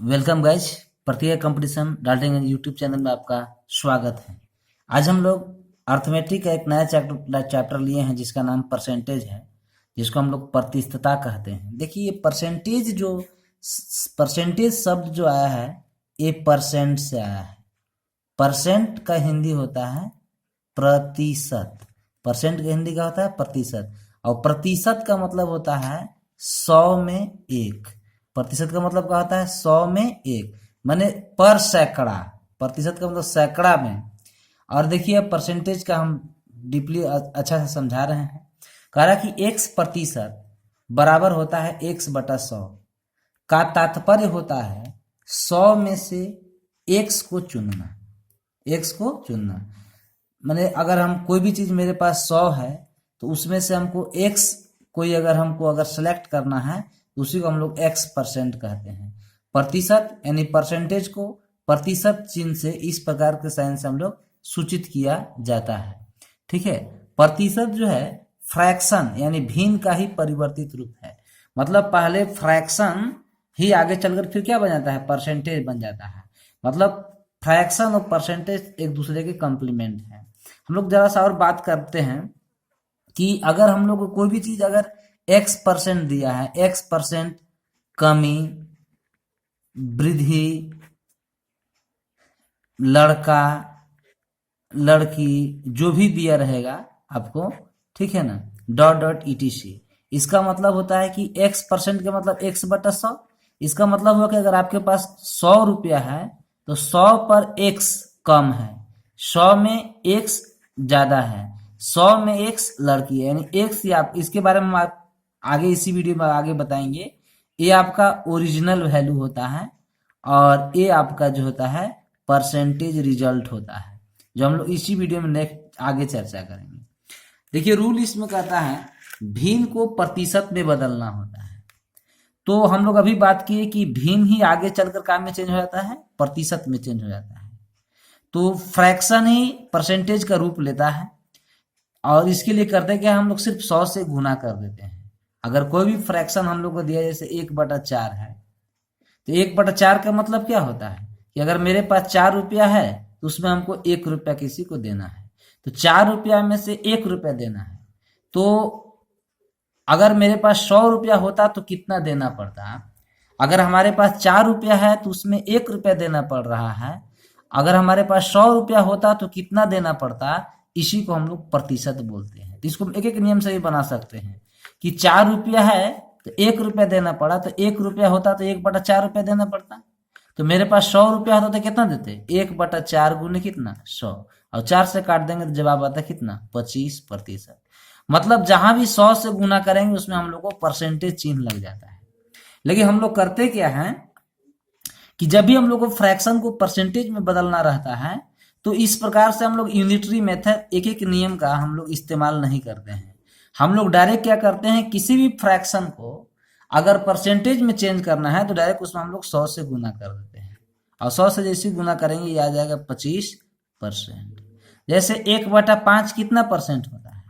Welcome guys. प्रक्रिया competition Daltonganj YouTube channel में आपका स्वागत है। आज हम लोग अर्थमेटिक का एक नया चैप्टर लिए हैं जिसका नाम परसेंटेज है, जिसको हम लोग प्रतिशतता कहते हैं। देखिए ये परसेंटेज शब्द जो आया है ये परसेंट से आया है। परसेंट का हिंदी होता है प्रतिशत। परसेंट का हिंदी क्या होता है? प्रतिशत। और प्रतिशत का मतलब होता है 100 में 1। प्रतिशत का मतलब क्या होता है? 100 में 1 माने पर सैकड़ा। प्रतिशत का मतलब सैकड़ा में। और देखिए परसेंटेज का हम डीपली अच्छा से समझा रहे हैं। कह रहा कि x प्रतिशत बराबर होता है x/100 का तात्पर्य होता है 100 में से x को चुनना। x को चुनना माने अगर हम कोई भी चीज मेरे पास 100 है तो उसमें से हमको x कोई अगर सेलेक्ट करना है तो उसी को हम लोग x% कहते हैं। प्रतिशत यानी परसेंटेज को प्रतिशत चिन्ह से इस प्रकार के साइन से हम लोग सूचित किया जाता है। ठीक है। प्रतिशत जो है फ्रैक्शन यानी भिन्न का ही परिवर्तित रूप है। मतलब पहले फ्रैक्शन ही आगे चलकर फिर क्या बन जाता है? परसेंटेज बन जाता है। मतलब फ्रैक्शन और परसेंटेज एक दूसरे के कॉम्प्लीमेंट है। हम लोग जरा सा और बात करते हैं कि अगर हम लोग को कोई भी चीज अगर x% दिया है, x% कमी, वृद्धि, लड़का, लड़की जो भी दिया रहेगा आपको, ठीक है ना, .etc। इसका मतलब होता है कि x% का मतलब x/100। इसका मतलब हुआ कि अगर आपके पास 100 रुपया है तो 100 पर x कम है, 100 में x ज्यादा है, 100 में x लड़की है। यानी x आप इसके बारे में आप आगे इसी वीडियो में आगे बताएंगे। ये आपका ओरिजिनल वैल्यू होता है और ये आपका जो होता है परसेंटेज रिजल्ट होता है, जो हम लोग इसी वीडियो में नेक्स्ट आगे चर्चा करेंगे। देखिए रूल इसमें कहता है भिन्न को प्रतिशत में बदलना होता है। तो हम लोग अभी बात किए कि भिन्न ही आगे चलकर काम में चेंज हो जाता है, प्रतिशत में चेंज हो जाता है। तो फ्रैक्शन ही परसेंटेज का रूप लेता है और इसके लिए करते क्या, हम लोग सिर्फ 100 से गुना कर देते हैं। अगर कोई भी फ्रैक्शन हम लोग को दिया जैसे 1/4 है तो 1/4 का मतलब क्या होता है कि अगर मेरे पास 4 रुपया है तो उसमें हमको 1 रुपया किसी को देना है, तो 4 रुपया में से 1 रुपया देना है। तो अगर मेरे पास 100 रुपया होता तो कितना देना पड़ता? अगर हमारे पास 4 रुपया है तो उसमें 1 रुपया देना पड़ रहा है। अगर हमारे पास 100 रुपया होता तो कितना देना पड़ता? इसी को हम लोग प्रतिशत बोलते हैं। इसको एक एक नियम से भी बना सकते हैं कि 4 रुपया है तो 1 रुपया देना पड़ा, तो 1 रुपया होता तो 1/4 रुपया देना पड़ता। तो मेरे पास 100 रुपया होता तो कितना देते? 1/4 गुने कितना? 100। और 4 से काट देंगे तो जवाब आता है कितना? 25%। मतलब जहां भी 100 से गुना करेंगे उसमें हम लोग को परसेंटेज चिन्ह लग जाता है। लेकिन हम लोग करते क्या है कि जब भी हम लोग को फ्रैक्शन को परसेंटेज में बदलना रहता है तो इस प्रकार से हम लोग यूनिटरी मेथड एक एक नियम का हम लोग इस्तेमाल नहीं करते हैं। हम लोग डायरेक्ट क्या करते हैं, किसी भी फ्रैक्शन को अगर परसेंटेज में चेंज करना है तो डायरेक्ट उसमें हम लोग 100 से गुना कर देते हैं। और 100 से जैसे गुना करेंगे ये आ जाएगा 25%। जैसे 1/5 कितना परसेंट होता है?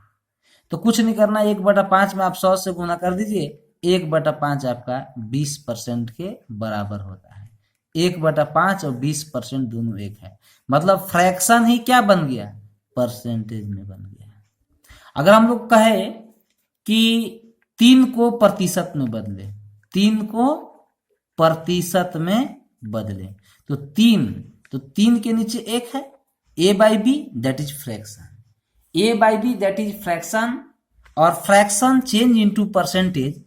तो कुछ नहीं करना, 1/5 में आप 100 से गुना कर दीजिए, 1/5 आपका 20% के बराबर होता है। 1/5 और 20% दोनों एक है। मतलब फ्रैक्शन ही क्या बन गया? परसेंटेज में बन गया। अगर हम लोग कहे कि 3 को प्रतिशत में बदले, 3 को प्रतिशत में बदले तो 3 के नीचे 1 है, a/b that is fraction. a/b that is fraction और fraction change into percentage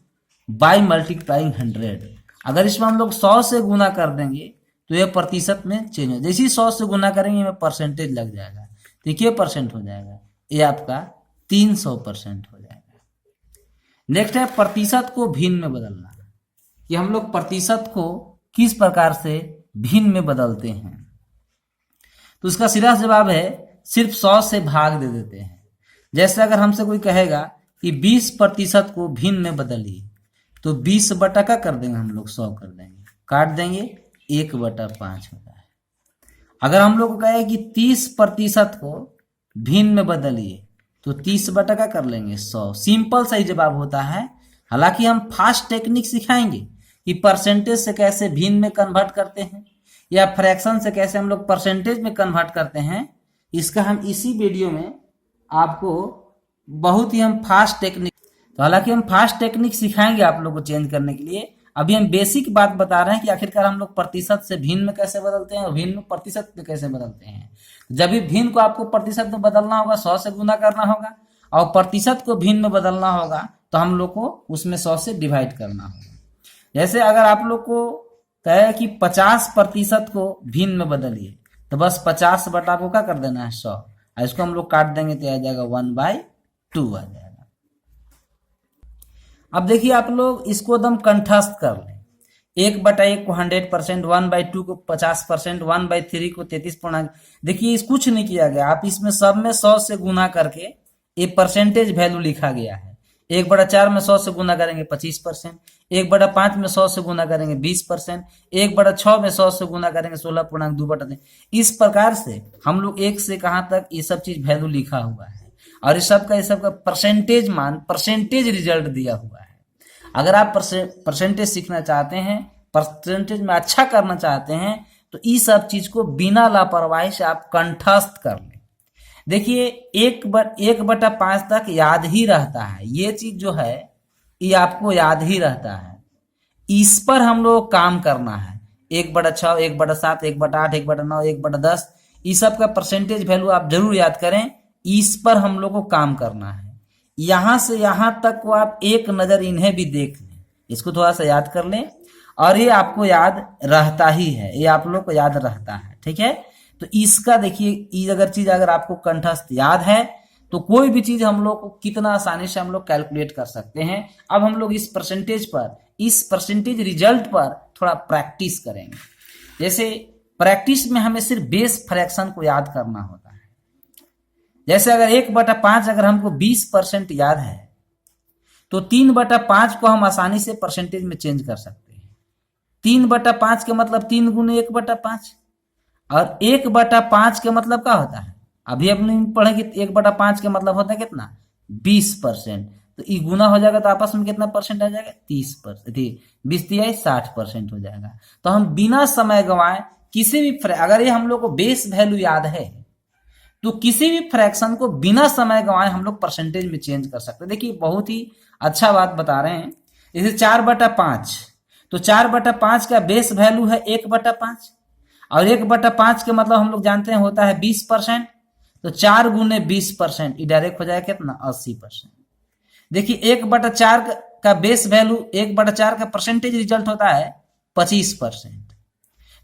by multiplying 100। अगर इसमें हम लोग 100 से गुना कर देंगे तो ये प्रतिशत में चेंज हो, जैसे ही 100 से गुना करेंगे में परसेंटेज लग जाएगा, देखिए परसेंट हो जाएगा, ये आपका 300% हो जाएगा। नेक्स्ट है प्रतिशत को भिन्न में बदलना, कि हम लोग प्रतिशत को किस प्रकार से भिन्न में बदलते हैं। तो उसका सीधा जवाब है सिर्फ 100 से भाग दे देते हैं। जैसे अगर हमसे कोई कहेगा कि 20% को भिन्न में बदलिए तो 20 बटा का कर देंगे हम लोग 100 कर देंगे, काट देंगे 1/5 होता है। अगर हम लोग को कहे कि 30% को भिन्न में बदलिए तो 30 बटा का कर लेंगे 100। सिंपल सही जवाब होता है। हालांकि हम फास्ट टेक्निक सिखाएंगे कि परसेंटेज से कैसे भिन्न में कन्वर्ट करते हैं या फ्रैक्शन से कैसे हम लोग परसेंटेज में कन्वर्ट करते हैं, इसका हम इसी वीडियो में आपको बहुत ही हम फास्ट टेक्निक, तो हालांकि हम फास्ट टेक्निक सिखाएंगे आप लोग को चेंज करने के लिए। अभी हम बेसिक बात बता रहे हैं कि आखिरकार हम लोग प्रतिशत से भिन्न में कैसे बदलते हैं और भिन्न में प्रतिशत में कैसे बदलते हैं। जब भी भिन्न को आपको प्रतिशत में बदलना होगा 100 से गुना करना होगा, और प्रतिशत को भिन्न में बदलना होगा तो हम लोग को उसमें 100 से डिवाइड करना होगा। जैसे अगर आप लोग को कहे कि 50% को भिन्न में बदलिए, तो बस 50 बटा को क्या कर देना है 100, और इसको हम लोग काट देंगे तो आ जाएगा 1/2 आ जाएगा। अब देखिए आप लोग इसको एकदम कंठस्थ कर लें। 1/1 को 100%, 1/2 को 50%, 1/3 को 33 देखिए इस कुछ नहीं किया गया, आप इसमें सब में 100 से गुना करके ये परसेंटेज वैल्यू लिखा गया है। 1/4 में 100 से गुना करेंगे 25%, 1/5 में 100 से गुना करेंगे 20%, 1/6 में 100 से गुना करेंगे 16.2/3। इस प्रकार से हम लोग 1 से कहाँ तक ये सब चीज वैल्यू लिखा हुआ है, और इस सब का परसेंटेज मान, परसेंटेज रिजल्ट दिया हुआ है। अगर आप परसेंटेज सीखना चाहते हैं, परसेंटेज में अच्छा करना चाहते हैं, तो इस सब चीज को बिना लापरवाही से आप कंठस्थ कर लें। देखिए 1/5 तक याद ही रहता है, ये चीज जो है ये आपको याद ही रहता है। इस पर हम लोग काम करना है। 1/6, 1/7, 1/8, 1/9, 1/10, इस सब का परसेंटेज वैल्यू आप जरूर याद करें। इस पर हम लोग को काम करना है। यहां से यहां तक को आप एक नजर इन्हें भी देख लें, इसको थोड़ा सा याद कर लें, और ये आपको याद रहता ही है, ये आप लोग को याद रहता है। ठीक है, तो इसका देखिए ये चीज अगर आपको कंठस्थ याद है तो कोई भी चीज हम लोग को कितना आसानी से हम लोग कैलकुलेट कर सकते हैं। अब हम लोग इस परसेंटेज रिजल्ट पर थोड़ा प्रैक्टिस करेंगे। जैसे प्रैक्टिस में हमें सिर्फ बेस फ्रैक्शन को याद करना होता है। जैसे अगर 1/5 अगर हमको 20% याद है, तो 3/5 को हम आसानी से परसेंटेज में चेंज कर सकते हैं। 3/5 के मतलब 3 गुने 1/5, और 1/5 के मतलब क्या होता है, अभी अपने पढ़े कि 1/5 के मतलब होता है कितना, 20%। तो ये गुना हो जाएगा तो आपस में कितना परसेंट आ जाएगा, 30%, 20 60% हो जाएगा। तो हम बिना समय गंवाए किसी भी अगर ये हम लोग को बेस वैल्यू याद है तो किसी भी फ्रैक्शन को बिना समय गंवाए हम लोग परसेंटेज में चेंज कर सकते हैं। देखिए बहुत ही अच्छा बात बता रहे हैं। जैसे 4/5, तो 4/5 का बेस वैल्यू है 1/5, और 1/5 के मतलब हम लोग जानते हैं होता है 20%। तो 4 गुने 20%, ये डायरेक्ट हो जाएगा कितना, 80%। देखिए 1/4 का बेस वैल्यू, 1/4 का परसेंटेज रिजल्ट होता है 25%।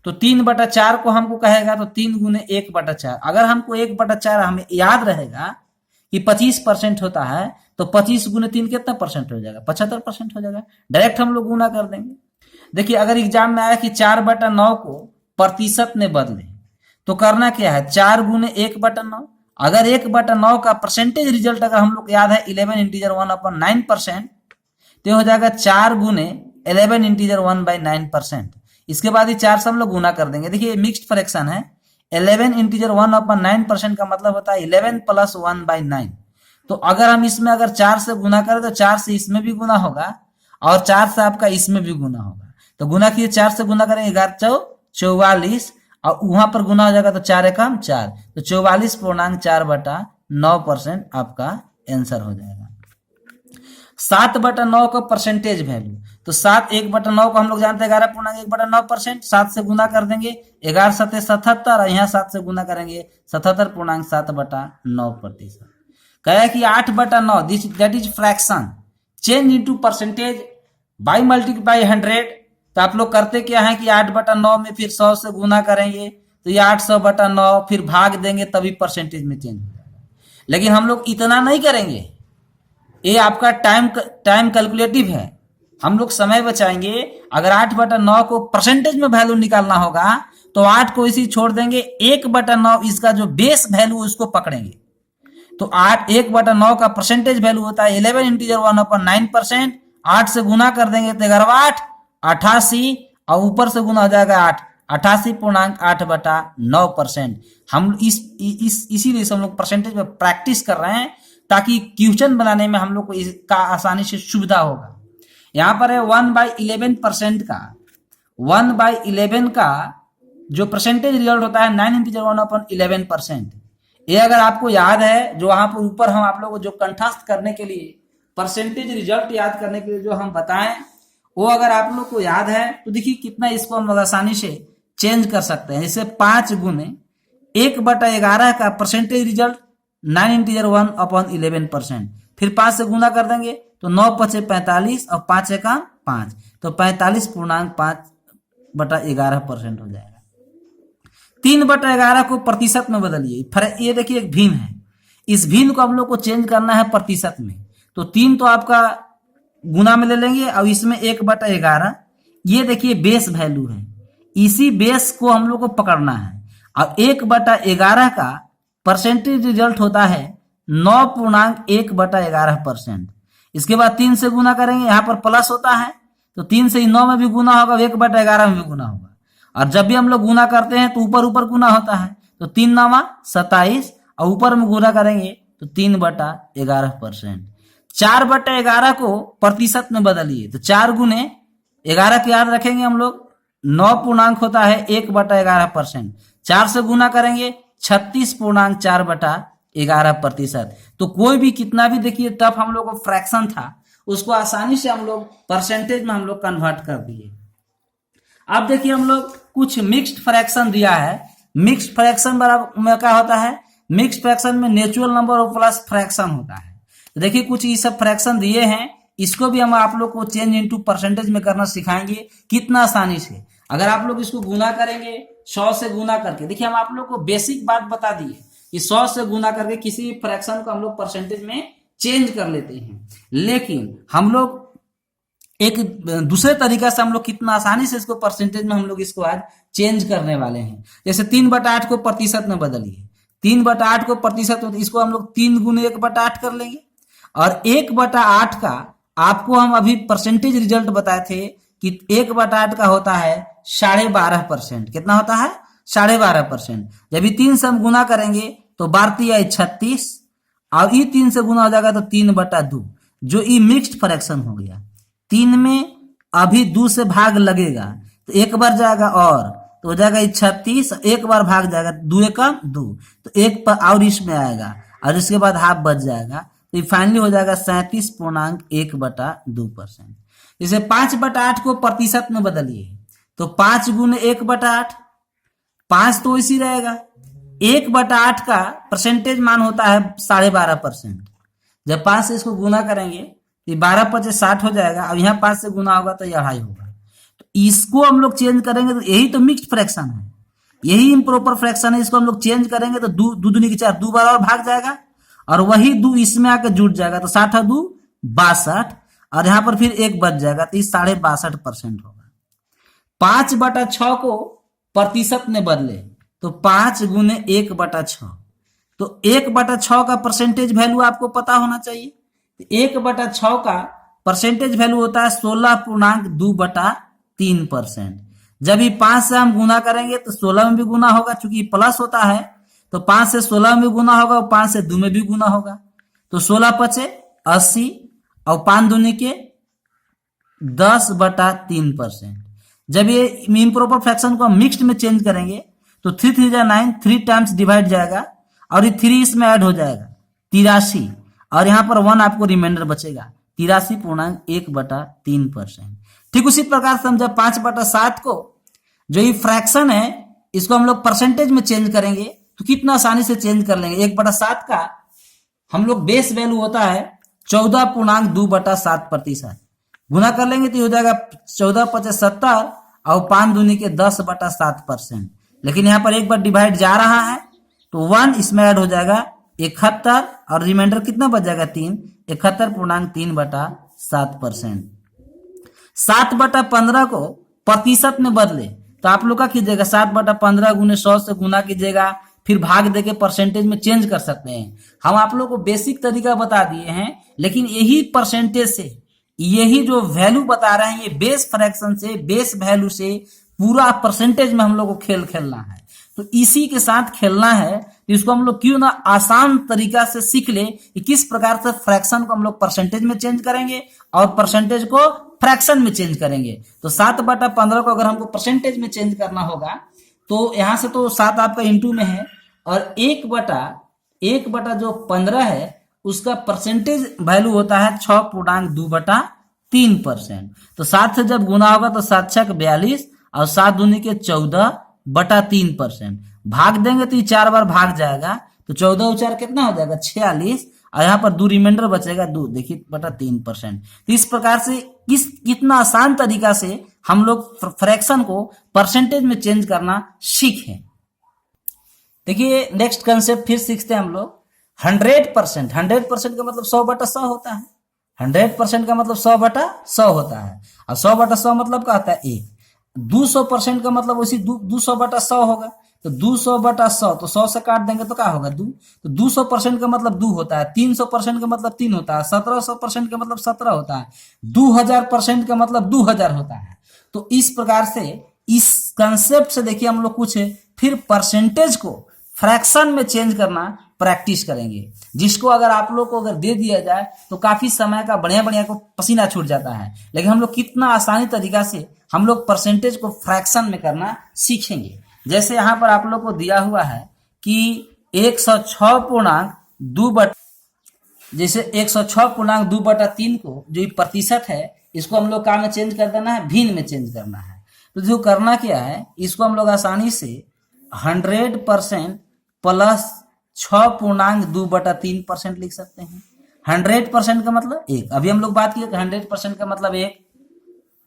तो 3/4 को हमको कहेगा तो 3 गुने 1/4, अगर हमको 1/4 हमें याद रहेगा कि 25% होता है, तो 25 गुने 3 कितना परसेंट हो जाएगा, 75% हो जाएगा। डायरेक्ट हम लोग गुना कर देंगे। देखिए अगर एग्जाम में आया कि 4/9 को प्रतिशत में बदले, तो करना क्या है, 4 गुने 1/9। अगर 1/9 का परसेंटेज रिजल्ट अगर हम लोग याद है 11 इंटीजर 1/9%, तो हो जाएगा 4 गुने 11 इंटीजर 1/9%। इसके बाद ये 4 से हम लोग गुना कर देंगे। देखिए मिक्स्ड फ्रैक्शन है, 11 इंटीजर 1/9% का मतलब होता है 11 + 1/9। तो अगर हम इसमें अगर 4 से गुना करें तो 4 से इसमें भी गुना होगा, और 4 से आपका इसमें भी गुना होगा। तो गुना किए 4 से गुना करेंगे 11×4 = 44, और वहां पर गुना हो जाएगा तो 4 एकम 4, तो 44.4/9% आपका आंसर हो जाएगा। 7/9 का परसेंटेज वैल्यू, तो 1/9 को हम लोग जानते हैं 11.1/9%। 7 से गुना कर देंगे 11 × 7 = 77, और यहाँ 7 से गुना करेंगे 77.7/9%। कहे कि 8/9 that is fraction change into percentage by multiply 100। तो आप लोग करते क्या है कि 8/9 में फिर 100 से गुना करेंगे, तो ये 800/9 फिर भाग देंगे, तभी परसेंटेज में चेंज हो जाएगा। लेकिन हम लोग इतना नहीं करेंगे, ये आपका टाइम कैलकुलेटिव है, हम लोग समय बचाएंगे। अगर 8/9 को परसेंटेज में वैल्यू निकालना होगा तो 8 को इसी छोड़ देंगे, 1/9 इसका जो बेस वैल्यू उसको पकड़ेंगे। तो 1/9 का परसेंटेज वैल्यू होता है 11 इंटीजर 1/9%। 8 से गुना कर देंगे तो 11 × 8 = 88, और ऊपर से गुना हो जाएगा 8, 88.8/9%। हम इसीलिए हम लोग परसेंटेज में प्रैक्टिस कर रहे हैं, ताकि क्वेश्चन बनाने में हम लोग को इसका आसानी से सुविधा होगा। यहाँ पर है 1/11% का 1/11 का जो परसेंटेज रिजल्ट होता है 9 इंटीजर 1/11%। ये अगर आपको याद है, जो वहां पर ऊपर हम आप लोगों को जो कंठस्थ करने के लिए परसेंटेज रिजल्ट याद करने के लिए जो हम बताएं, वो अगर आप लोग को याद है तो देखिए कितना इसको हम आसानी से चेंज कर सकते हैं। जैसे 5 गुने 1/11 का परसेंटेज रिजल्ट 9 इंटीजर 1/11%, फिर 5 से गुना कर देंगे तो 9 पचे 45 और 5 एका 5, तो 45.5/11% हो जाएगा। 3/11 को प्रतिशत में बदलिए। ये देखिए एक भिन्न है, इस भिन्न को हम लोग को चेंज करना है प्रतिशत में, तो 3 तो आपका गुना में ले लेंगे और इसमें 1/11, ये देखिए बेस वैल्यू है, इसी बेस को हम लोग को पकड़ना है। और 1/11 का परसेंटेज रिजल्ट होता है 9.1/11%। इसके बाद 3 से गुना करेंगे, यहाँ पर प्लस होता है तो 3 से 9 में भी गुना होगा, 1/11 में भी गुना होगा। और जब भी हम लोग गुना करते हैं तो ऊपर ऊपर गुना होता है, तो 3 9 27 और ऊपर में गुना करेंगे तो 3/11%। 4/11 को प्रतिशत में बदलिए, तो 4 गुने 11 के याद रखेंगे हम लोग, 9 पूर्णांक होता है 1/11%। 4 से गुना करेंगे 36.4/11%। तो कोई भी कितना भी देखिए टफ हम लोग को फ्रैक्शन था, उसको आसानी से हम लोग परसेंटेज में हम लोग कन्वर्ट कर दिए। अब देखिए हम लोग कुछ मिक्स्ड फ्रैक्शन दिया है। मिक्स्ड फ्रैक्शन में क्या होता है, मिक्स्ड फ्रैक्शन में नेचुरल नंबर और प्लस फ्रैक्शन होता है। तो देखिए कुछ ये सब फ्रैक्शन दिए हैं, इसको भी हम आप लोग को चेंज इनटू परसेंटेज में करना सिखाएंगे कितना आसानी से। अगर आप लोग इसको गुना करेंगे 100 से गुना करके, देखिए हम आप लोग को बेसिक बात बता दिए कि 100 से गुना करके किसी भी फ्रैक्शन को हम लोग परसेंटेज में चेंज कर लेते हैं। लेकिन हम लोग एक दूसरे तरीका से हम लोग कितना आसानी से इसको परसेंटेज में हम लोग इसको आज चेंज करने वाले हैं। जैसे 3/8 को प्रतिशत में बदलिए, 3/8 को प्रतिशत, इसको हम लोग 3 गुने 1/8 कर लेंगे। और 1/8 का आपको हम अभी परसेंटेज रिजल्ट बताए थे कि 1/8 का होता है 12.5%। कितना होता है? 12.5%। जब ये 3 से हम गुना करेंगे तो 12 36 और ये 3 से गुना हो जाएगा तो 3/2, जो ये मिक्स्ड फ्रैक्शन हो गया। 3 में अभी 2 से भाग लगेगा तो एक बार जाएगा और तो हो जाएगा 36, एक बार भाग जाएगा 2 एकम 2, तो एक पर और इसमें आएगा और इसके बाद हाफ बच जाएगा, तो ये फाइनली हो जाएगा 37.1/2%। जैसे 5/8 को प्रतिशत में बदलिए, तो 5 गुने 1/8, 5 तो इसी रहेगा। 1/8 का परसेंटेज मान होता है 12.5%। जब 5 से इसको गुना करेंगे तो 12 पचे 60 हो जाएगा, और यहाँ 5 से गुना होगा तो 2.5 होगा। तो इसको हम लोग चेंज करेंगे तो यही तो मिक्स्ड फ्रैक्शन है, यही इम्प्रॉपर फ्रैक्शन है। इसको हम लोग चेंज करेंगे तो 2 दूनी की 4, 2 बार और भाग जाएगा और वही 2 इसमें आकर जुट जाएगा, तो 60 और 2 62, और यहाँ पर फिर 1 बच जाएगा तो 62.5% होगा। 5/6 को प्रतिशत में बदले तो 5 गुने 1/6, तो 1/6 का परसेंटेज वैल्यू आपको पता होना चाहिए। 1/6 का परसेंटेज वैल्यू होता है 16.2/3%। जब ये 5 से हम गुना करेंगे तो 16 में भी गुना होगा, चूंकि प्लस होता है तो 5 से 16 में भी गुना होगा और 5 से 2 में भी गुना होगा, तो 16 पचे 80 और 5 दूनी के 10/3%। जब ये इम्प्रॉपर फ्रैक्शन को हम मिक्स्ड में चेंज करेंगे तो 3 3 जा 9, 3 टाइम्स डिवाइड जाएगा और ये 3 इसमें ऐड हो जाएगा 83, और यहाँ पर 1 आपको रिमाइंडर बचेगा 83.1/3%। ठीक उसी प्रकार से हम जब 5/7 को जो ये फ्रैक्शन है इसको हम लोग परसेंटेज में चेंज करेंगे तो कितना आसानी से चेंज कर लेंगे। 1/7 का हम लोग बेस वैल्यू होता है 14.2/7%। गुना कर लेंगे तो हो जाएगा 14 पचे 70 और 5 दूनी के 10/7%। लेकिन यहाँ पर एक बार डिवाइड जा रहा है तो 1 इसमें ऐड हो जाएगा 71 और रिमाइंडर कितना बच जाएगा 3, 71.3/7%। 7/15 को प्रतिशत में बदले तो आप लोग क्या कीजिएगा, 7/15 गुने 100 से गुना कीजिएगा, फिर भाग देके परसेंटेज में चेंज कर सकते हैं। हम आप लोग को बेसिक तरीका बता दिए हैं, लेकिन यही परसेंटेज से यही जो वैल्यू बता रहे हैं ये बेस फ्रैक्शन से, बेस वैल्यू से पूरा परसेंटेज में हम लोग को खेल खेलना है। तो इसी के साथ खेलना है। तो इसको हम लोग क्यों ना आसान तरीका से सीख ले कि किस प्रकार से फ्रैक्शन को हम लोग परसेंटेज में चेंज करेंगे और परसेंटेज को फ्रैक्शन में चेंज करेंगे। तो 7/15 को अगर हमको परसेंटेज में चेंज करना होगा तो यहां से तो 7 आपका इंटू में है और 1/1 जो 15 है उसका परसेंटेज वैल्यू होता है 6.2/3%। तो 7 से जब गुना होगा तो 7 6 42 और 7 दूनी के 14/3%। भाग देंगे तो ये 4 बार भाग जाएगा तो 14 4 कितना हो जाएगा 46 और यहाँ पर 2 रिमाइंडर बचेगा 2 देखिए /3%। तो इस प्रकार से कितना आसान तरीका से हम लोग फ्रैक्शन को परसेंटेज में चेंज करना सीखें। देखिए नेक्स्ट कंसेप्ट फिर सीखते हैं हम लोग 100%। 100% का मतलब 100/100 होता है। 100% का मतलब 100/100 होता है और 100/100 मतलब क्या होता है 1। 200% का मतलब उसी 200/100 होगा। तो 200/100 तो 100 से काट देंगे तो क्या होगा 2। तो 200% का मतलब 2 होता है। 300% का मतलब 3 होता है। 1700% का मतलब 17 होता है। 2000% का मतलब 2000 होता है। तो इस प्रकार से इस कंसेप्ट से देखिए हम लोग कुछ फिर परसेंटेज को फ्रैक्शन में चेंज करना प्रैक्टिस करेंगे, जिसको अगर आप लोग को अगर दे दिया जाए तो काफी समय का बढ़िया को पसीना छूट जाता है। लेकिन हम लोग कितना आसानी तरीका से हम लोग परसेंटेज को फ्रैक्शन में करना सीखेंगे। जैसे यहाँ पर आप लोग को दिया हुआ है कि 106.2 जैसे 106.2/3 को जो प्रतिशत है इसको हम लोग काम में चेंज कर देना है, भिन्न में चेंज करना है। तो जो करना क्या है इसको हम लोग आसानी से 100% प्लस 6.2/3% लिख सकते हैं। 100% का मतलब 1। अभी हम लोग बात किए 100% का मतलब 1,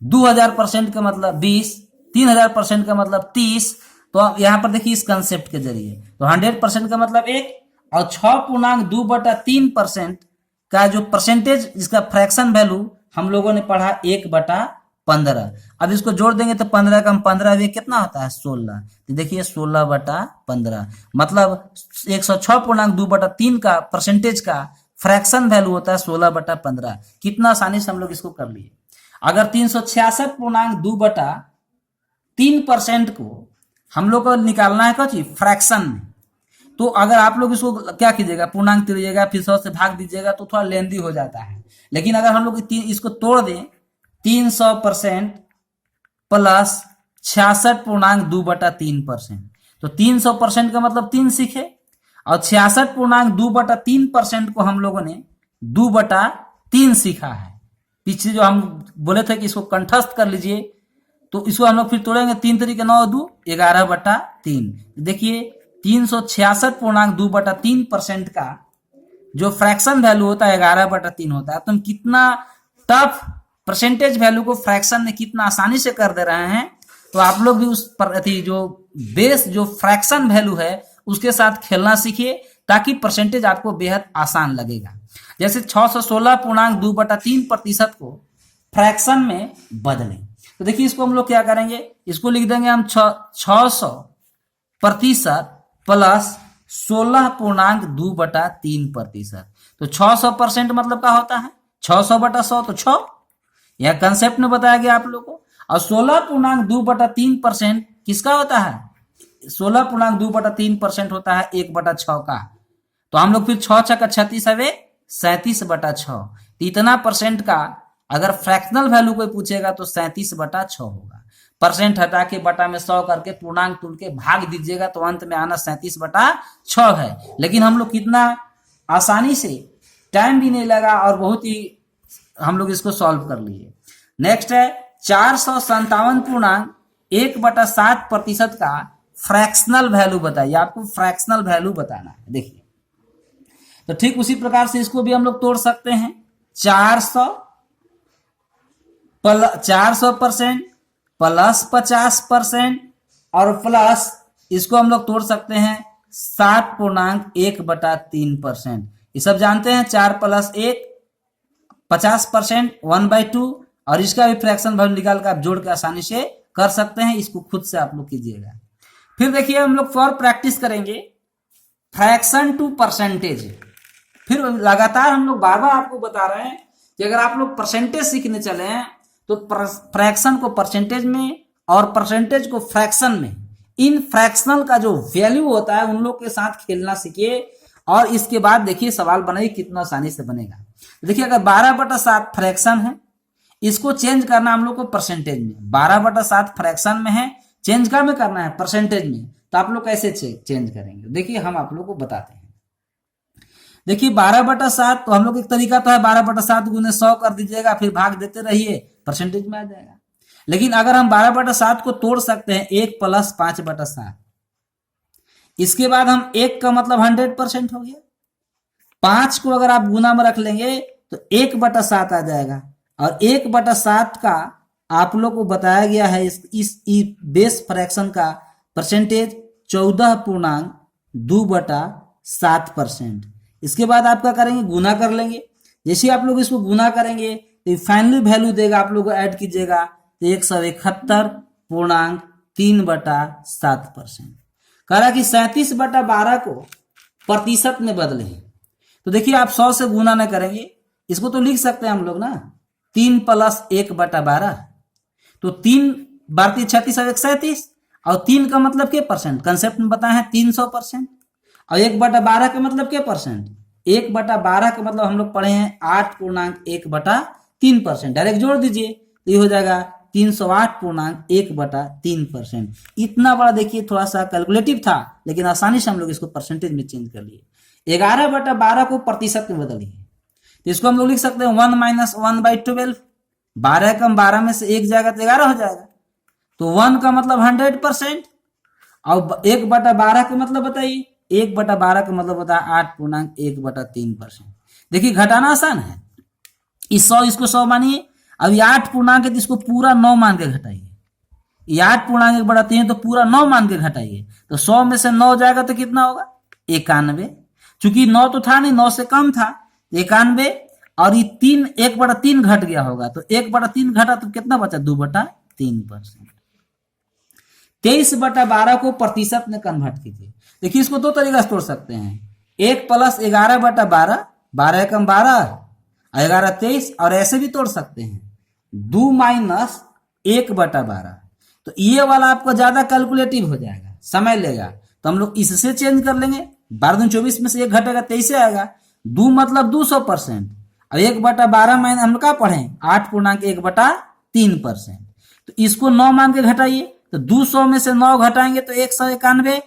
2000% का मतलब 20, 3000% का मतलब 30। तो यहाँ पर देखिए इस कंसेप्ट के जरिए तो 100% का मतलब 1 और 6.2/3% का जो परसेंटेज जिसका फ्रैक्शन वैल्यू हम लोगों ने पढ़ा 1/15। अब इसको जोड़ देंगे तो 15 का 15 भी कितना होता है 16। तो देखिए 16/15 मतलब 106.2/3 का परसेंटेज का फ्रैक्शन वैल्यू होता है 16/15। कितना आसानी से हम लोग इसको कर लिए। अगर 366.2/3% को हम लोग को निकालना है क्या फ्रैक्शन में, तो अगर आप लोग इसको क्या कीजिएगा पूर्णांक लीजिएगा फिर 100 से भाग दीजिएगा तो थोड़ा लेंदी हो जाता है। लेकिन अगर हम लोग इसको तोड़ दें 300% प्लस 66.2/3%। तो 300% का मतलब 3 सीखे और 66.2/3% को हम लोगों ने 2/3 सीखा है। पीछे जो हम बोले थे कि इसको कंठस्थ कर लीजिए तो इसको हम लोग फिर तोड़ेंगे 3 3 9 2 11/3। देखिए 366.2/3% का जो फ्रैक्शन वैल्यू होता है 11/3 होता है। तो हम कितना टफ परसेंटेज वैल्यू को फ्रैक्शन में कितना आसानी से कर दे रहे हैं। तो आप लोग भी उस जो बेस जो फ्रैक्शन वैल्यू है उसके साथ खेलना सीखिए ताकि परसेंटेज आपको बेहद आसान लगेगा। जैसे 616.2/3% को फ्रैक्शन में बदलें तो देखिए इसको हम लोग क्या करेंगे, इसको लिख देंगे हम 600% प्लस 16.2/3%। तो 600% मतलब क्या होता है 600/100 तो 6, यह कंसेप्ट में बताया गया आप लोगों को। और 16.2/3% किसका होता है 16.2/3% होता है 1/6 का। तो हम लोग फिर 6 6 36 है 37/6। इतना परसेंट का अगर फ्रैक्शनल वैल्यू कोई पूछेगा तो 37/6 होगा। परसेंट हटा के बटा में 100 करके पूर्णांक तोड़ के भाग दीजिएगा तो अंत में आना 37/6 है। लेकिन हम लोग कितना आसानी से टाइम भी नहीं लगा और बहुत ही हम लोग इसको सॉल्व कर लिए। नेक्स्ट है 457.1/7% का फ्रैक्शनल वैल्यू बताइए। आपको फ्रैक्शनल वैल्यू बताना है। देखिए तो ठीक उसी प्रकार से इसको भी हम लोग तोड़ सकते हैं 400% प्लस 50% और प्लस इसको हम लोग तोड़ सकते हैं 7.1/3%। ये सब जानते हैं 4 + 1 50% 1/2 और इसका भी फ्रैक्शन वैल्यू निकाल कर आप जोड़ के आसानी से कर सकते हैं। इसको खुद से आप लोग कीजिएगा। फिर देखिए हम लोग फॉर प्रैक्टिस करेंगे फ्रैक्शन टू परसेंटेज। फिर लगातार हम लोग बार बार आपको बता रहे हैं कि अगर आप लोग परसेंटेज सीखने चले हैं तो फ्रैक्शन को परसेंटेज में और परसेंटेज को फ्रैक्शन में इन फ्रैक्शनल का जो वैल्यू होता है उन लोग के साथ खेलना सीखिए। और इसके बाद देखिए सवाल बनाइए कितना आसानी से बनेगा। देखिए अगर 12/7 फ्रैक्शन है, इसको चेंज करना हम लोग को परसेंटेज में। 12/7 फ्रैक्शन में है, चेंज का में करना है परसेंटेज में, तो आप लोग कैसे चेंज करेंगे? देखिए हम आप लोग को बताते हैं। देखिए 12/7 तो हम लोग एक तरीका तो है 12/7 गुने 100 कर दीजिएगा, फिर भाग देते रहिए, परसेंटेज में आ जाएगा। लेकिन अगर हम 12/7 को तोड़ सकते हैं 1 + 5/7, इसके बाद हम 1 का मतलब 100% हो गया। 5 को अगर आप गुना में रख लेंगे तो 1/7 आ जाएगा। और 1/7 का आप लोग को बताया गया है इस बेस फ्रैक्शन का परसेंटेज 14.2/7%। इसके बाद आप क्या करेंगे? गुना कर लेंगे। जैसे आप लोग इसको गुना करेंगे तो फाइनली वैल्यू देगा, आप लोग ऐड कीजिएगा तो 171.3/7%। कह रहा कि 37/12 को प्रतिशत में बदले। तो देखिए आप 100 से गुना न करेंगे, इसको तो लिख सकते हैं हम लोग ना 3 + 1/12। तो 3 × 36 और 137, और 3 का मतलब क्या परसेंट? कंसेप्ट में बताए हैं 300%। और 1/12 का मतलब क्या परसेंट? 1/12 का मतलब हम लोग पढ़े हैं 8.1/3%। डायरेक्ट जोड़ दीजिए तो ये हो जाएगा 308.1/3%। इतना बड़ा देखिए थोड़ा सा कैलकुलेटिव था, लेकिन आसानी से हम लोग इसको परसेंटेज में चेंज कर लिए। 11/12 को प्रतिशत में बदलिए, तो इसको हम लोग लिख सकते हैं 1 - 1/12। 12 कम 12 में से 1 जाएगा तो 11 हो जाएगा। तो 1 का मतलब 100%, और 1/12 का मतलब बताइए, 1/12 का मतलब होता है 8.1/3%। देखिए घटाना आसान है। इस 100 इसको 100 मानिए, अब ये 8 पूर्णांक है तो इसको पूरा 9 मान के घटाइए। ये 8.1/3 तो पूरा 9 मान के घटाइए, तो 100 में से 9 जाएगा तो कितना होगा? 91। चूंकि 9 तो था नहीं, 9 से कम था, 91। और ये 1/3 घट गया होगा, तो 1/3 घटा तो कितना बचा? 2/3%। 23/12 को प्रतिशत में कन्वर्ट कीजिए। देखिए इसको दो तरीका से तोड़ सकते हैं। 1 + 11/12, 12 कम 12, 11 23, और ऐसे भी तोड़ सकते हैं 2 - 1/12। तो ये वाला आपको ज्यादा कैलकुलेटिव हो जाएगा, समय लेगा, तो हम लोग इससे चेंज कर लेंगे। 12 × 24 में से 1 घटेगा 23 आएगा। 2 मतलब 200%, और 1/12 माइन हम लोग क्या पढ़े? 8.1/3%। तो इसको 9 मान के घटाइए, तो 200 में से 9 घटाएंगे तो 191।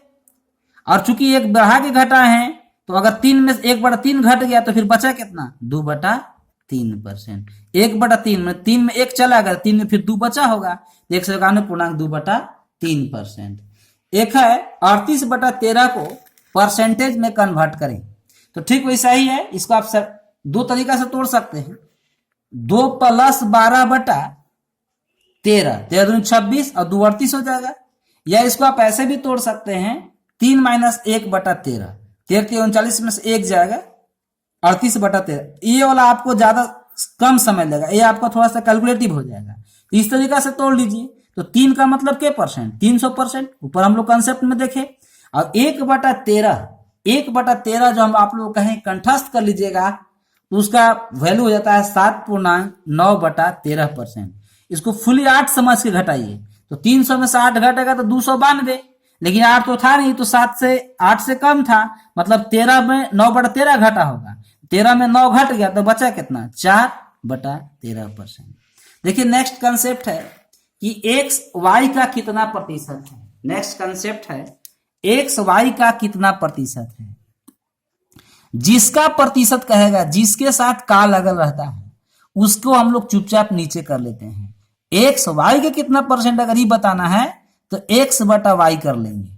और चूंकि 1 बढ़ा के घटा है, तो अगर 3 में से 1/3 घट गया तो फिर बचा कितना? 2/3%। 1/3 में 3 में 1 चला गया, 3 में फिर 2 बचा होगा, 191.2/3%। एक है 38/13 को परसेंटेज में कन्वर्ट करें, तो ठीक वैसा ही है। इसको आप दो तरीका से तोड़ सकते हैं। 2 + 12/13, 13 × 26 और 2 38 हो जाएगा। या इसको आप ऐसे भी तोड़ सकते हैं 3 - 1/13, 13 39 में से 1 जाएगा, 38/13। ये वाला आपको ज्यादा कम समय लेगा, ये आपको थोड़ा सा कैलकुलेटिव हो जाएगा। इस तरीका से तोड़ लीजिए। तो 3 का मतलब क्या परसेंट? 300%। ऊपर हम लोग कंसेप्ट में देखे। और 1/13 जो हम आप लोग कहें कंठस्थ कर लीजिएगा, तो उसका वैल्यू हो जाता है 7.9/13%। इसको फुली 8 समझ के घटाइए, तो 300 में से 8 घटेगा तो 292। लेकिन 8 तो था नहीं, तो 8 से कम था, मतलब 13 में 9/13 घटा होगा। 13 में 9 घट गया तो बचा कितना? 4/13%। देखिए नेक्स्ट कंसेप्ट है कि x y का कितना प्रतिशत है। नेक्स्ट कंसेप्ट है x y का कितना प्रतिशत है। जिसका प्रतिशत कहेगा, जिसके साथ का लगल रहता है, उसको हम लोग चुपचाप नीचे कर लेते हैं। x y के कितना परसेंट अगर ये बताना है तो x/y कर लेंगे।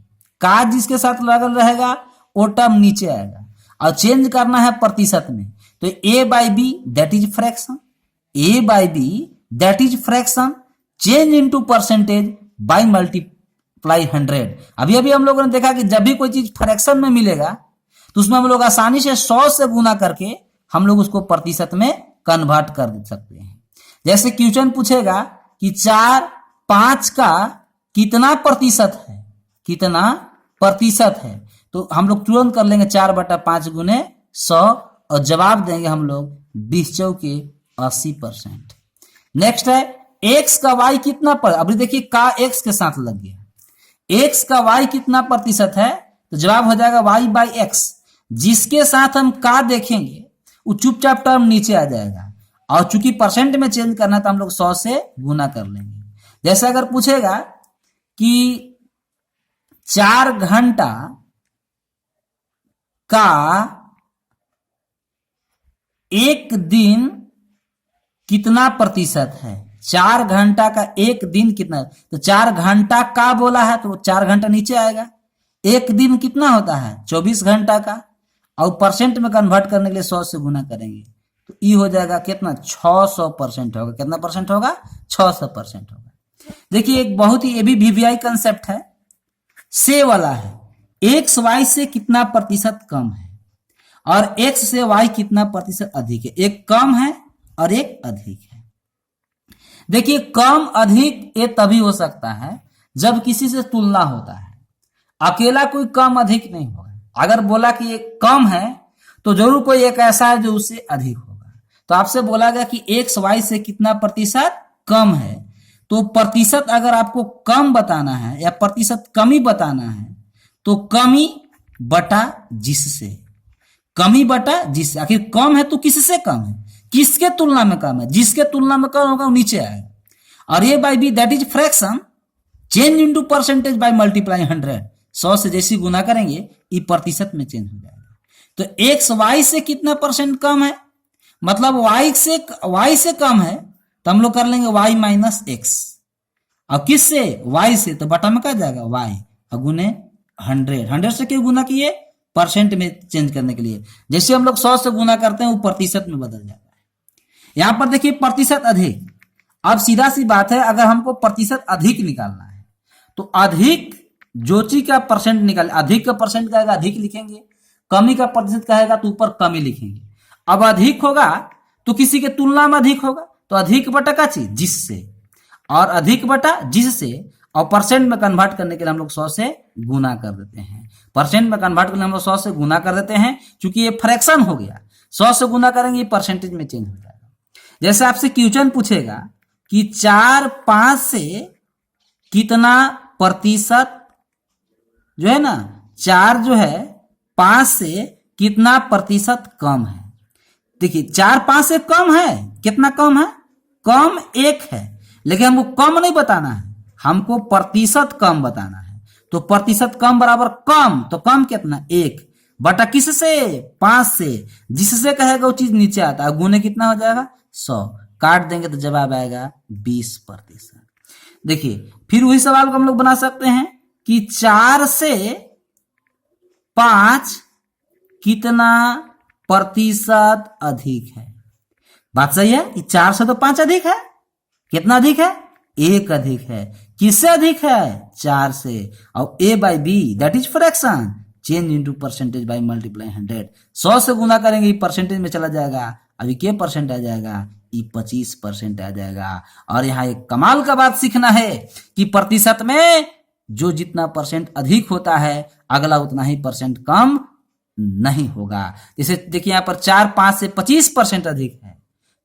का जिसके साथ लगल रहेगा वो टर्म नीचे आएगा, और चेंज करना है प्रतिशत में, तो a/b that is fraction, a/b that is fraction change into percentage by multiply 100। अभी हम लोगों ने देखा कि जब भी कोई चीज फ्रैक्शन में मिलेगा तो उसमें हम लोग आसानी से 100 से गुना करके हम लोग उसको प्रतिशत में कन्वर्ट कर सकते हैं। जैसे क्वेश्चन पूछेगा कि 4/5 का कितना प्रतिशत है, कितना प्रतिशत है, तो हम लोग तुरंत कर लेंगे 4/5 गुने 100, और जवाब देंगे हम लोग 20 चौके 80%। नेक्स्ट है x का y कितना पर, अभी देखिए का x के साथ लग गया, x का y कितना प्रतिशत है, तो जवाब हो जाएगा y/x। जिसके साथ हम का देखेंगे वो चुपचाप टर्म नीचे आ जाएगा, और चूंकि परसेंट में चेंज करना तो हम लोग 100 से गुना कर लेंगे। जैसे अगर पूछेगा कि 4 घंटा का एक दिन कितना प्रतिशत है, 4 घंटा का एक दिन कितना, तो 4 घंटा का बोला है तो 4 घंटा नीचे आएगा। एक दिन कितना होता है 24 घंटा का, और परसेंट में कन्वर्ट करने के लिए 100 से गुना करेंगे तो ये हो जाएगा कितना 600% होगा। कितना परसेंट होगा 600% होगा। देखिए एक बहुत ही ये भी वीवीआई कंसेप्ट है, से वाला है, एक्स वाई से कितना प्रतिशत कम है और एक्स से वाई कितना प्रतिशत अधिक है। एक कम है और एक अधिक है। देखिए कम अधिक ये तभी हो सकता है जब किसी से तुलना होता है, अकेला कोई कम अधिक नहीं होगा। अगर बोला कि ये कम है तो जरूर कोई एक ऐसा है जो उससे अधिक होगा। तो आपसे बोला गया कि एक्स वाई से कितना प्रतिशत कम है, तो प्रतिशत अगर आपको कम बताना है या प्रतिशत कमी बताना है तो कमी बटा जिससे, कमी बटा जिससे। आखिर कम है तो किससे कम है, किसके तुलना में कम है, जिसके तुलना में कम होगा वो नीचे आएगा। और ये by b that is fraction change into percentage by multiply 100। 100 से जैसे गुना करेंगे ये प्रतिशत में चेंज हो जाएगा। तो एक्स वाई से कितना परसेंट कम है, मतलब वाई से कम है तो हम लोग कर लेंगे वाई माइनस एक्स, और किससे वाई से, तो बटा में क्या जाएगा वाई और गुने 100 से क्यों गुना किए, परसेंट में चेंज करने के लिए। जैसे हम लोग 100 से गुना करते हैं वो प्रतिशत में बदल जाता है। यहां पर देखिए प्रतिशत अधिक। अब सीधा सी बात है, अगर हमको प्रतिशत अधिक निकालना है तो अधिक जो चीज का परसेंट निकाले, अधिक का परसेंट कहेगा अधिक लिखेंगे, कमी का प्रतिशत कहेगा तो ऊपर कमी लिखेंगे। अब अधिक होगा तो किसी के तुलना में अधिक होगा तो अधिक बटा का चीज जिससे, और अधिक बटा जिससे, और परसेंट में कन्वर्ट करने के लिए हम लोग 100 से गुना कर देते हैं। परसेंट में कन्वर्ट करने हम लोग 100 से गुना कर देते हैं, क्योंकि ये फ्रैक्शन हो गया। 100 से गुना करेंगे परसेंटेज में चेंज हो जाएगा। जैसे आपसे क्वेश्चन पूछेगा कि 4/5 से कितना प्रतिशत जो है ना, 4 जो है 5 से कितना प्रतिशत कम है। देखिए 4/5 से कम है, कितना कम है, कम 1 है, लेकिन हमको कम नहीं बताना है, हमको प्रतिशत कम बताना है। तो प्रतिशत कम बराबर कम, तो कम कितना 1 बटा किससे 5 से, जिससे कहेगा वो चीज नीचे आता है, गुने कितना हो जाएगा 100, काट देंगे तो जवाब आएगा 20%। देखिए फिर वही सवाल को हम लोग बना सकते हैं कि 4 से 5 कितना प्रतिशत अधिक है। बात सही है कि 4 से तो 5 अधिक है, कितना अधिक है 1 अधिक है। किससे अधिक है 4 से, और a by b that is fraction change into percentage by multiply 100। 100 से गुना करेंगे परसेंटेज में चला जाएगा, अभी क्या परसेंट आ जाएगा, ये 25% आ जाएगा। और यहाँ एक कमाल का बात सीखना है कि प्रतिशत में जो जितना परसेंट अधिक होता है अगला उतना ही परसेंट कम नहीं होगा। जैसे देखिए यहाँ पर 4/5 से 25% अधिक है,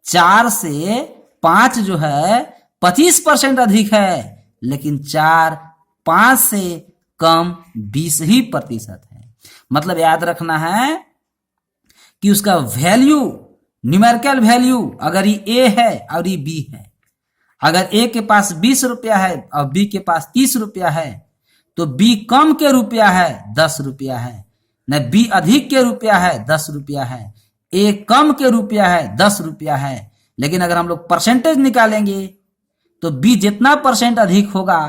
4 से 5 जो है 25% अधिक है, लेकिन 4/5 से कम 20 ही प्रतिशत है। मतलब याद रखना है कि उसका वैल्यू, न्यूमेरिकल वैल्यू, अगर ये ए है और ये बी है, अगर ए के पास 20 रुपया है और बी के पास 30 रुपया है तो बी कम के रुपया है 10 रुपया है, न बी अधिक के रुपया है 10 रुपया है, ए कम के रुपया है 10 रुपया है। लेकिन अगर हम लोग परसेंटेज निकालेंगे तो बी जितना परसेंट अधिक होगा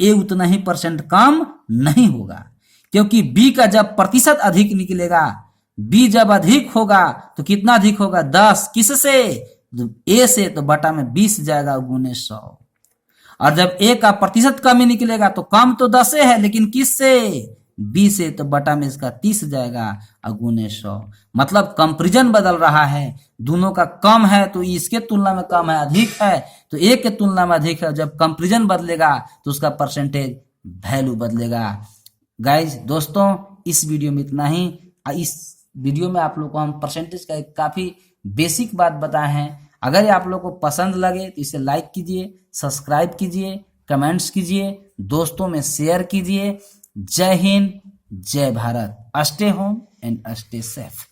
ए उतना ही परसेंट कम नहीं होगा, क्योंकि बी का जब प्रतिशत अधिक निकलेगा, बी जब अधिक होगा तो कितना अधिक होगा 10, किससे ए से, तो बटा में 20 जाएगा गुने 100। और जब ए का प्रतिशत कमी निकलेगा तो कम तो 10 है, लेकिन किससे बी से, तो बटा में इसका 30 जाएगा और गुने 100। मतलब कंपैरिजन बदल रहा है, दोनों का कम है तो इसके तुलना में कम है, अधिक है तो ए के तुलना में अधिक है। जब कंपैरिजन बदलेगा तो उसका परसेंटेज वैल्यू बदलेगा। गाइज दोस्तों इस वीडियो में इतना ही। इस वीडियो में आप लोग को हम परसेंटेज का एक काफी बेसिक बात बताए हैं। अगर ये आप लोग को पसंद लगे तो इसे लाइक कीजिए, सब्सक्राइब कीजिए, कमेंट्स कीजिए, दोस्तों में शेयर कीजिए। जय हिंद, जय Bharat. Stay home and stay safe.